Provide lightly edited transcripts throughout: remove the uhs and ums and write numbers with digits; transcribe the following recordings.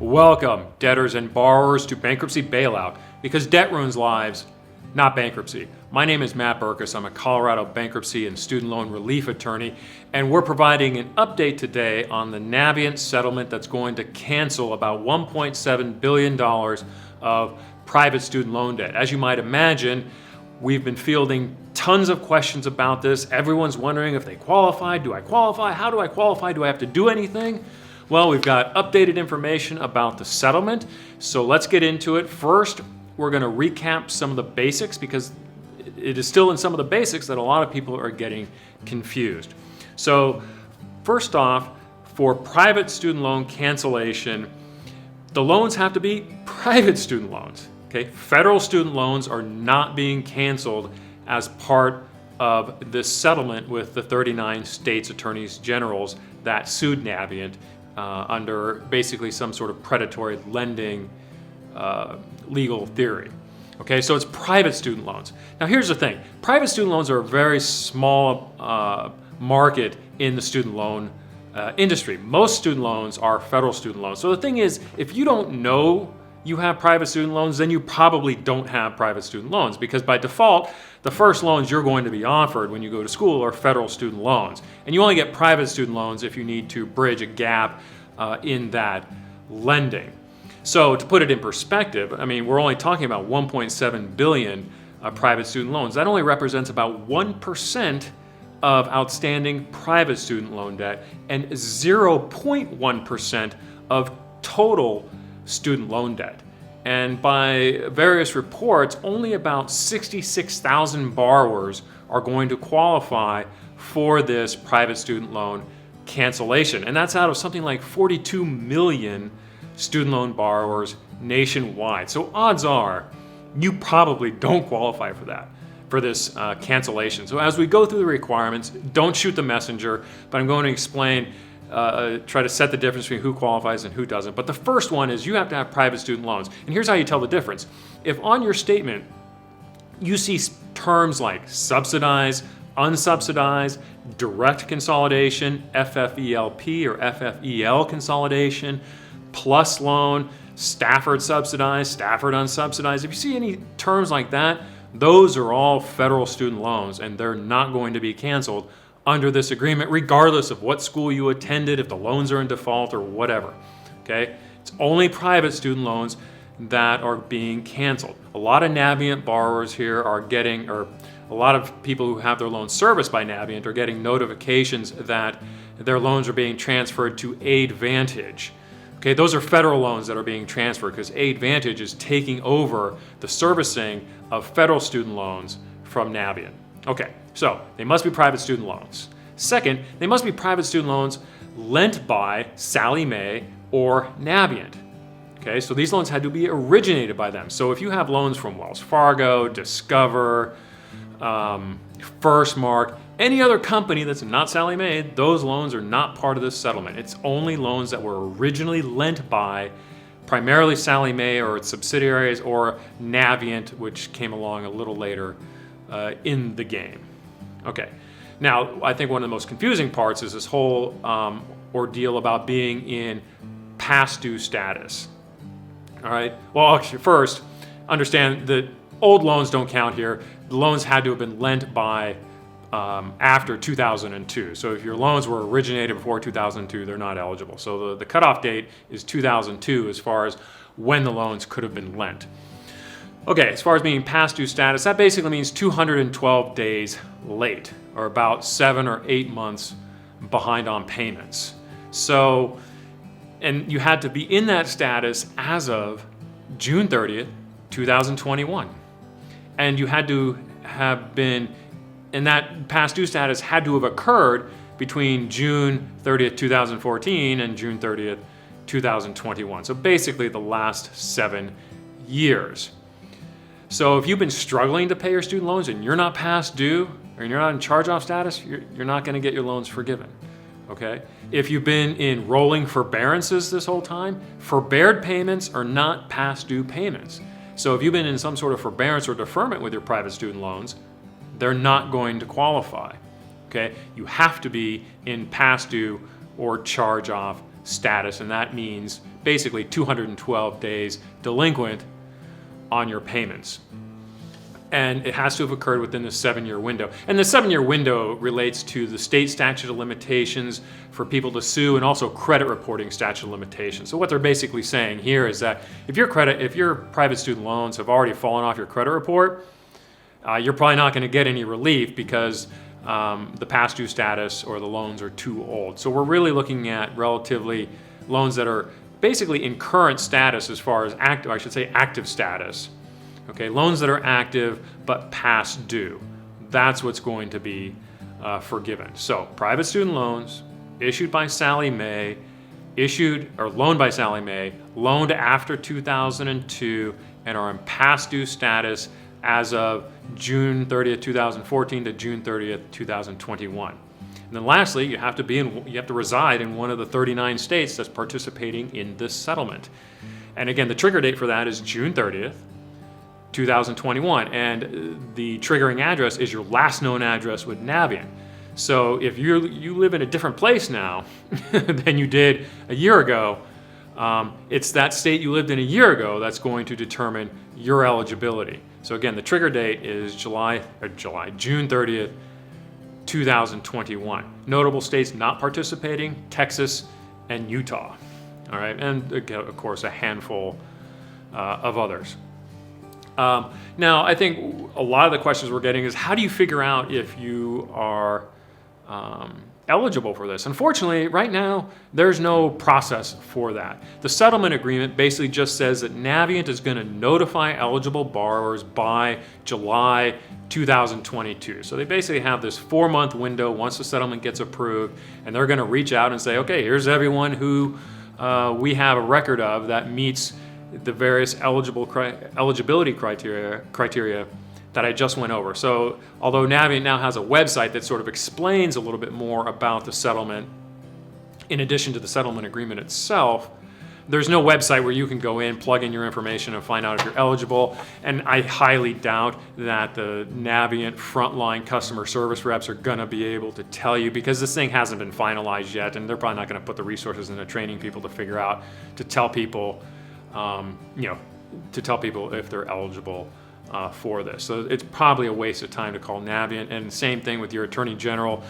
Welcome, debtors and borrowers, to Bankruptcy Bailout, because debt ruins lives, not bankruptcy. My name is Matt Burkus. I'm a Colorado bankruptcy and student loan relief attorney, and we're providing an update today on the Navient settlement that's going to cancel about $1.7 billion of private student loan debt. As you might imagine, we've been fielding tons of questions about this. Everyone's wondering if they qualify. Do I qualify? How do I qualify? Do I have to do anything? Well, we've got updated information about the settlement, so let's get into it. First, we're going to recap some of the basics because it is still in some of the basics that a lot of people are getting confused. So, first off, for private student loan cancellation, the loans have to be private student loans. Okay? Federal student loans are not being canceled as part of this settlement with the 39 states attorneys generals that sued Navient under basically some sort of predatory lending legal theory. Okay, so it's private student loans. Now here's the thing. Private student loans are a very small market in the student loan industry. Most student loans are federal student loans. So the thing is, if you don't know you have private student loans, then you probably don't have private student loans, because by default, the first loans you're going to be offered when you go to school are federal student loans. And you only get private student loans if you need to bridge a gap in that lending. So to put it in perspective, I mean, we're only talking about 1.7 billion private student loans. That only represents about 1% of outstanding private student loan debt and 0.1% of total student loan debt. And by various reports, only about 66,000 borrowers are going to qualify for this private student loan cancellation. And that's out of something like 42 million student loan borrowers nationwide. So odds are you probably don't qualify for this cancellation. So as we go through the requirements, don't shoot the messenger, but I'm going to explain try to set the difference between who qualifies and who doesn't. But the first one is you have to have private student loans. And here's how you tell the difference. If on your statement you see terms like subsidize, unsubsidized, direct consolidation, FFELP or FFEL consolidation, plus loan, Stafford subsidized, Stafford unsubsidized, if you see any terms like that, those are all federal student loans and they're not going to be canceled under this agreement, regardless of what school you attended, if the loans are in default or whatever. Okay? It's only private student loans that are being canceled. A lot of Navient borrowers here are getting, or a lot of people who have their loans serviced by Navient are getting notifications that their loans are being transferred to AidVantage. Okay, those are federal loans that are being transferred because AidVantage is taking over the servicing of federal student loans from Navient. Okay, so they must be private student loans. Second, they must be private student loans lent by Sallie Mae or Navient. Okay, so these loans had to be originated by them. So if you have loans from Wells Fargo, Discover, Firstmark, any other company that's not Sallie Mae, those loans are not part of this settlement. It's only loans that were originally lent by primarily Sallie Mae or its subsidiaries or Navient, which came along a little later in the game. Okay, now I think one of the most confusing parts is this whole ordeal about being in past due status. All right, well, actually, first, understand that old loans don't count here. The loans had to have been lent by after 2002. So if your loans were originated before 2002, they're not eligible. So the cutoff date is 2002 as far as when the loans could have been lent. Okay, as far as being past due status, that basically means 212 days late, or about 7 or 8 months behind on payments. So, and you had to be in that status as of June 30th, 2021. And you had to have been, and that past due status had to have occurred between June 30th, 2014 and June 30th, 2021. So basically the last 7 years. So if you've been struggling to pay your student loans and you're not past due or you're not in charge-off status, you're not going to get your loans forgiven. Okay? If you've been in rolling forbearances this whole time, forbeared payments are not past due payments. So if you've been in some sort of forbearance or deferment with your private student loans, they're not going to qualify. Okay? You have to be in past due or charge-off status, and that means basically 212 days delinquent on your payments. And it has to have occurred within the 7-year window. And the 7-year window relates to the state statute of limitations for people to sue, and also credit reporting statute of limitations. So what they're basically saying here is that if your private student loans have already fallen off your credit report, you're probably not going to get any relief because the past due status or the loans are too old. So we're really looking at relatively loans that are basically in current status as far as active status. Okay, loans that are active but past due. That's what's going to be forgiven. So private student loans issued by Sallie Mae, loaned by Sallie Mae, loaned after 2002, and are in past due status as of June 30th, 2014 to June 30th, 2021. And then lastly, you have to reside in one of the 39 states that's participating in this settlement. And again, the trigger date for that is June 30th, 2021, and the triggering address is your last known address with Navient. So if you live in a different place now than you did a year ago, it's that state you lived in a year ago that's going to determine your eligibility. So again, the trigger date is June 30th, 2021. Notable states not participating: Texas and Utah. All right, and of course a handful of others. Now, I think a lot of the questions we're getting is, how do you figure out if you are eligible for this? Unfortunately, right now, there's no process for that. The settlement agreement basically just says that Navient is going to notify eligible borrowers by July 2022. So they basically have this 4-month window once the settlement gets approved, and they're going to reach out and say, okay, here's everyone who we have a record of that meets the various eligibility criteria that I just went over. So although Navient now has a website that sort of explains a little bit more about the settlement, in addition to the settlement agreement itself, there's no website where you can go in, plug in your information, and find out if you're eligible. And I highly doubt that the Navient frontline customer service reps are going to be able to tell you, because this thing hasn't been finalized yet, and they're probably not going to put the resources into training people to figure out, to tell people if they're eligible for this. So it's probably a waste of time to call Navient. And same thing with your attorney general.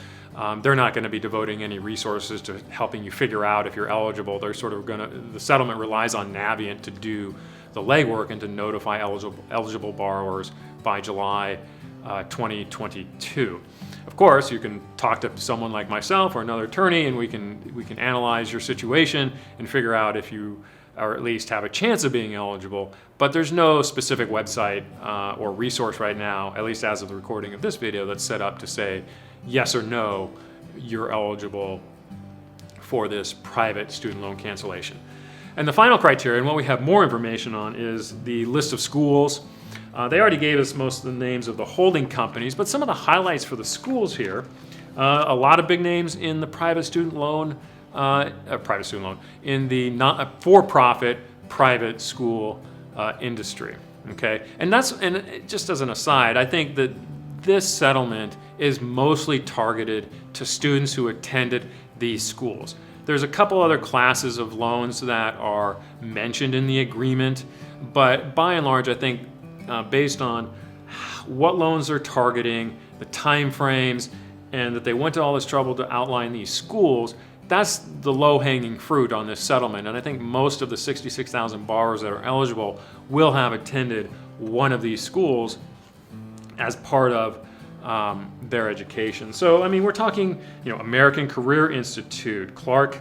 They're not going to be devoting any resources to helping you figure out if you're eligible. They're sort of the settlement relies on Navient to do the legwork and to notify eligible borrowers by July 2022. Of course, you can talk to someone like myself or another attorney, and we can analyze your situation and figure out if you or at least have a chance of being eligible, but there's no specific website or resource right now, at least as of the recording of this video, that's set up to say yes or no, you're eligible for this private student loan cancellation. And the final criteria, and what we have more information on, is the list of schools. They already gave us most of the names of the holding companies, but some of the highlights for the schools here, a lot of big names in the private student loan in the for-profit private school industry. Okay, and just as an aside, I think that this settlement is mostly targeted to students who attended these schools. There's a couple other classes of loans that are mentioned in the agreement, but by and large, I think based on what loans they're targeting, the time frames, and that they went to all this trouble to outline these schools, that's the low-hanging fruit on this settlement. And I think most of the 66,000 borrowers that are eligible will have attended one of these schools as part of their education. So, I mean, we're talking, American Career Institute, Clark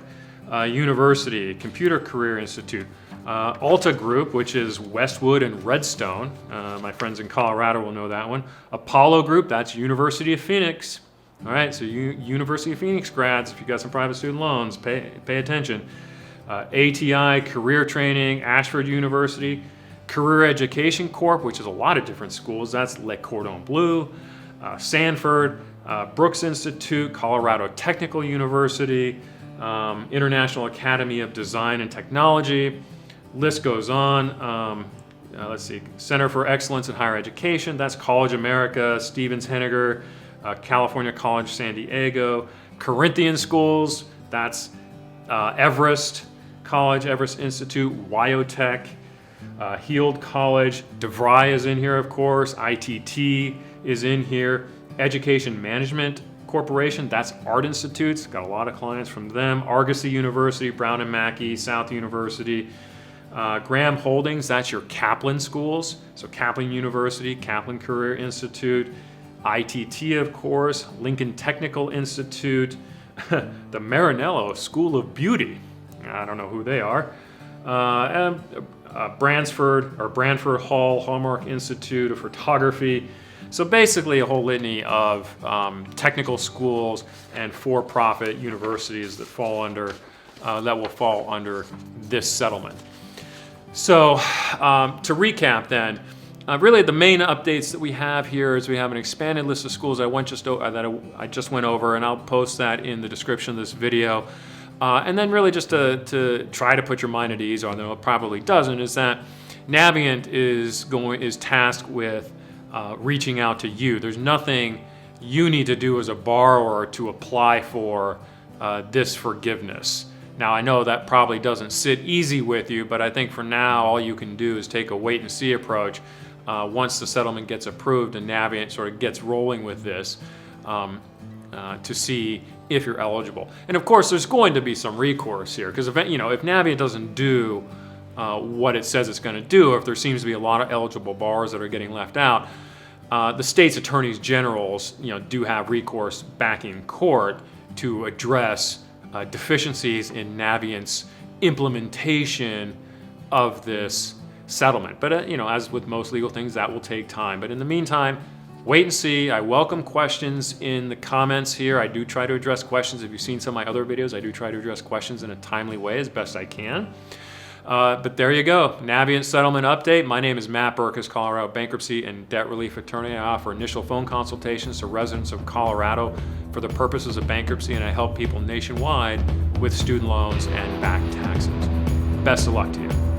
University, Computer Career Institute, Alta Group, which is Westwood and Redstone. My friends in Colorado will know that one. Apollo Group, that's University of Phoenix. All right, so University of Phoenix grads, if you got some private student loans, pay attention. ATI, Career Training, Ashford University, Career Education Corp, which is a lot of different schools. That's Le Cordon Bleu, Sanford, Brooks Institute, Colorado Technical University, International Academy of Design and Technology. List goes on. Let's see, Center for Excellence in Higher Education, that's College America, Stevens Henniger, California College San Diego, Corinthian Schools, that's Everest College, Everest Institute, Wyotech, Heald College, DeVry is in here, of course, ITT is in here, Education Management Corporation, that's Art Institutes, got a lot of clients from them, Argosy University, Brown and Mackey, South University, Graham Holdings, that's your Kaplan schools, so Kaplan University, Kaplan Career Institute, ITT, of course, Lincoln Technical Institute, the Maranello School of Beauty, I don't know who they are, and Brantford Hall, Hallmark Institute of Photography. So basically a whole litany of technical schools and for-profit universities that will fall under this settlement. So to recap then, really the main updates that we have here is we have an expanded list of schools that I just went over, and I'll post that in the description of this video. And then really just to try to put your mind at ease, although it probably doesn't, is that Navient is tasked with reaching out to you. There's nothing you need to do as a borrower to apply for this forgiveness. Now, I know that probably doesn't sit easy with you, but I think for now, all you can do is take a wait and see approach once the settlement gets approved and Navient sort of gets rolling with this to see if you're eligible. And of course, there's going to be some recourse here, because if Navient doesn't do what it says it's going to do, if there seems to be a lot of eligible borrowers that are getting left out, the state's attorneys generals do have recourse back in court to address deficiencies in Navient's implementation of this settlement. But as with most legal things, that will take time. But in the meantime, wait and see. I welcome questions in the comments here. I do try to address questions. If you've seen some of my other videos, I do try to address questions in a timely way as best I can. But there you go, Navient settlement update. My name is Matt Burkus, Colorado bankruptcy and debt relief attorney. I offer initial phone consultations to residents of Colorado for the purposes of bankruptcy, and I help people nationwide with student loans and back taxes. Best of luck to you.